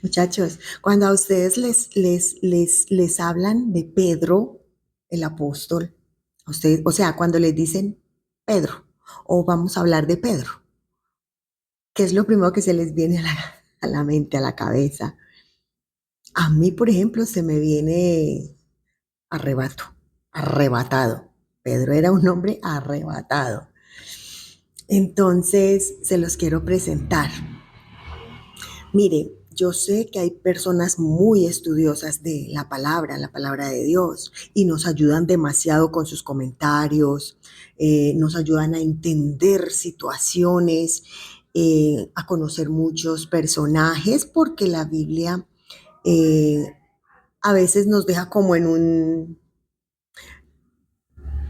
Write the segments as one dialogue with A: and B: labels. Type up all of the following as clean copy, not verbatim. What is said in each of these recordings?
A: Muchachos, cuando a ustedes les hablan de Pedro, el apóstol, a ustedes, o sea, cuando les dicen Pedro, o vamos a hablar de Pedro, ¿qué es lo primero que se les viene a la mente, a la cabeza? A mí, por ejemplo, se me viene arrebato, arrebatado. Pedro era un hombre arrebatado. Entonces, se los quiero presentar. Mire, yo sé que hay personas muy estudiosas de la palabra de Dios, y nos ayudan demasiado con sus comentarios, nos ayudan a entender situaciones, a conocer muchos personajes, porque la Biblia eh, a veces nos deja como en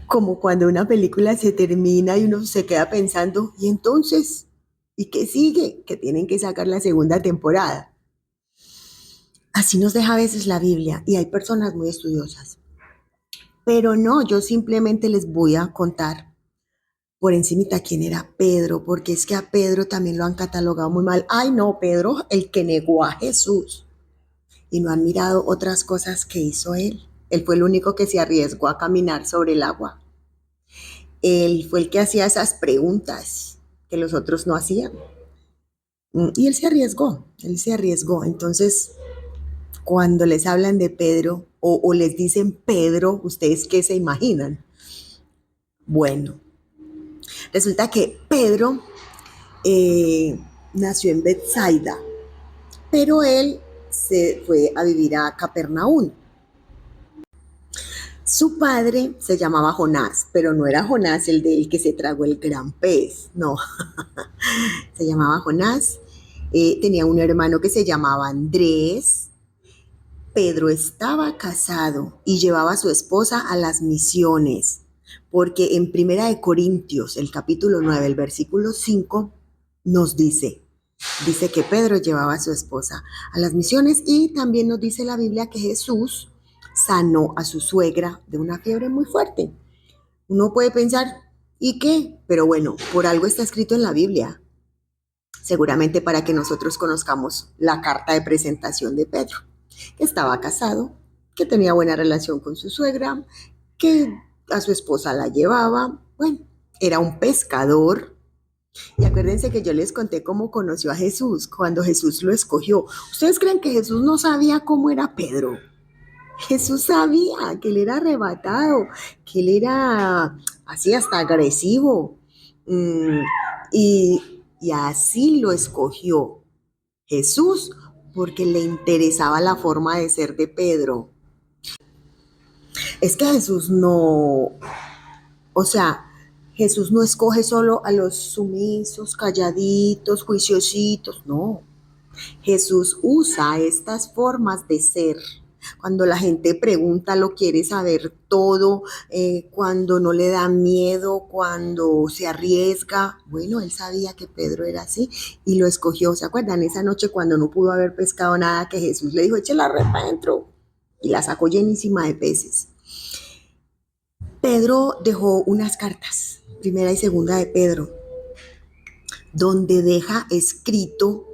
A: como cuando una película se termina y uno se queda pensando, ¿y entonces? ¿Y qué sigue? Que tienen que sacar la segunda temporada. Así nos deja a veces la Biblia, y hay personas muy estudiosas. Pero no, yo simplemente les voy a contar por encimita quién era Pedro, porque es que a Pedro también lo han catalogado muy mal. Ay, no, Pedro, el que negó a Jesús. Y no han mirado otras cosas que hizo él. Él fue el único que se arriesgó a caminar sobre el agua. Él fue el que hacía esas preguntas que los otros no hacían. Y él se arriesgó, él se arriesgó. Entonces, cuando les hablan de Pedro o les dicen Pedro, ¿ustedes qué se imaginan? Bueno, resulta que Pedro nació en Bethsaida, pero él se fue a vivir a Capernaum. Su padre se llamaba Jonás, pero no era Jonás el del que se tragó el gran pez, no, se llamaba Jonás. Tenía un hermano que se llamaba Andrés. Pedro estaba casado y llevaba a su esposa a las misiones, porque en Primera de Corintios, el capítulo 9, el versículo 5, nos dice que Pedro llevaba a su esposa a las misiones, y también nos dice la Biblia que Jesús sanó a su suegra de una fiebre muy fuerte. Uno puede pensar, ¿y qué? Pero bueno, por algo está escrito en la Biblia, seguramente para que nosotros conozcamos la carta de presentación de Pedro, que estaba casado, que tenía buena relación con su suegra, que a su esposa la llevaba, bueno, era un pescador. Y acuérdense que yo les conté cómo conoció a Jesús, cuando Jesús lo escogió. ¿Ustedes creen que Jesús no sabía cómo era Pedro? Jesús sabía que él era arrebatado, que él era así hasta agresivo. Mm, y así lo escogió Jesús, porque le interesaba la forma de ser de Pedro. Es que Jesús no, o sea, Jesús no escoge solo a los sumisos, calladitos, juiciositos, no. Jesús usa estas formas de ser. Cuando la gente pregunta, lo quiere saber todo, cuando no le da miedo, cuando se arriesga. Bueno, él sabía que Pedro era así y lo escogió. ¿Se acuerdan? Esa noche cuando no pudo haber pescado nada, que Jesús le dijo, eche la red para adentro, y la sacó llenísima de peces. Pedro dejó unas cartas, primera y segunda de Pedro, donde deja escrito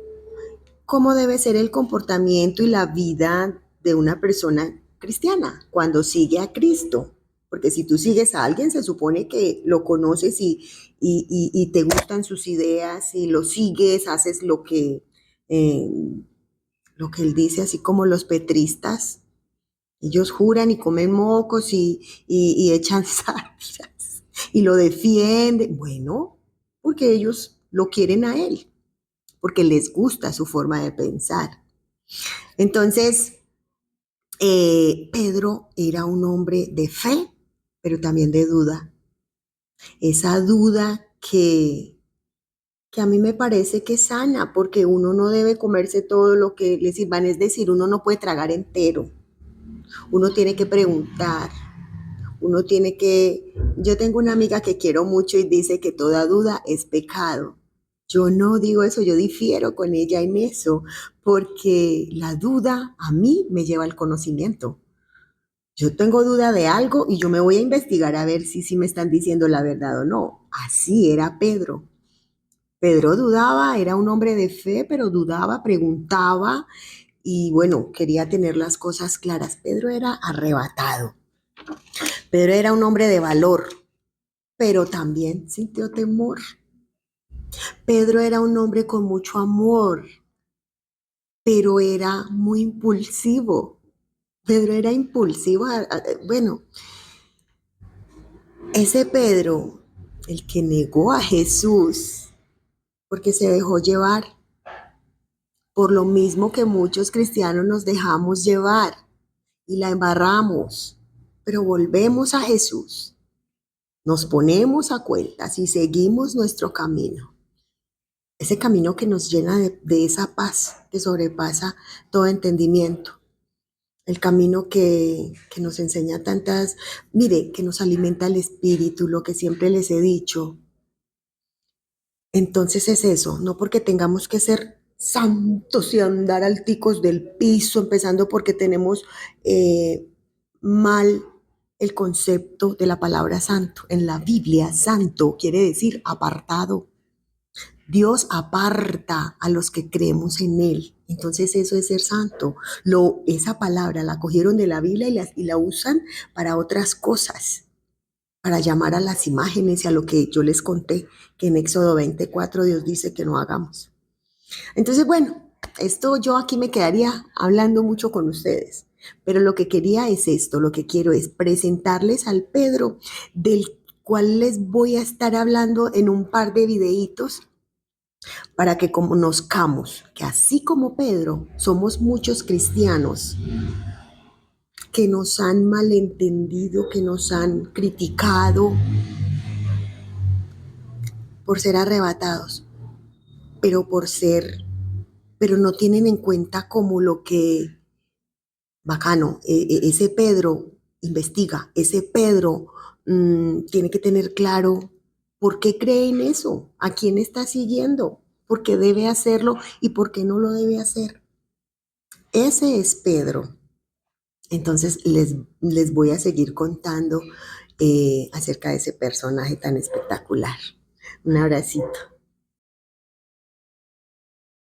A: cómo debe ser el comportamiento y la vida de una persona cristiana cuando sigue a Cristo. Porque si tú sigues a alguien, se supone que lo conoces y te gustan sus ideas y lo sigues, haces eh, lo que él dice, así como los petristas. Ellos juran y comen mocos y echan sátiras y lo defienden. Bueno, porque ellos lo quieren a él, porque les gusta su forma de pensar. Entonces, Pedro era un hombre de fe, pero también de duda. Esa duda que a mí me parece que es sana, porque uno no debe comerse todo lo que le sirvan, es decir, uno no puede tragar entero. Uno tiene que preguntar, uno tiene que... Yo tengo una amiga que quiero mucho y dice que toda duda es pecado. Yo no digo eso, yo difiero con ella en eso, porque la duda a mí me lleva al conocimiento. Yo tengo duda de algo y yo me voy a investigar a ver si me están diciendo la verdad o no. Así era Pedro. Pedro dudaba, era un hombre de fe, pero dudaba, preguntaba, y bueno, quería tener las cosas claras. Pedro era arrebatado. Pedro era un hombre de valor, pero también sintió temor. Pedro era un hombre con mucho amor, pero era muy impulsivo. Pedro era impulsivo. Bueno, ese Pedro, el que negó a Jesús, porque se dejó llevar, por lo mismo que muchos cristianos nos dejamos llevar y la embarramos, pero volvemos a Jesús, nos ponemos a cuentas y seguimos nuestro camino. Ese camino que nos llena de esa paz que sobrepasa todo entendimiento. El camino que nos enseña tantas, mire, que nos alimenta el espíritu, lo que siempre les he dicho. Entonces es eso, no porque tengamos que ser santos y andar alticos del piso, empezando porque tenemos mal el concepto de la palabra santo. En la Biblia, santo quiere decir apartado. Dios aparta a los que creemos en Él. Entonces eso es ser santo. Esa palabra la cogieron de la Biblia y la usan para otras cosas, para llamar a las imágenes y a lo que yo les conté, que en Éxodo 24 Dios dice que no hagamos. Entonces, bueno, esto yo aquí me quedaría hablando mucho con ustedes, pero lo que quería es esto, lo que quiero es presentarles al Pedro, del cual les voy a estar hablando en un par de videitos para que conozcamos que así como Pedro, somos muchos cristianos que nos han malentendido, que nos han criticado por ser arrebatados, pero no tienen en cuenta como lo que, bacano, ese Pedro investiga, ese Pedro tiene que tener claro por qué cree en eso, a quién está siguiendo, por qué debe hacerlo y por qué no lo debe hacer. Ese es Pedro. Entonces les voy a seguir contando acerca de ese personaje tan espectacular. Un abracito.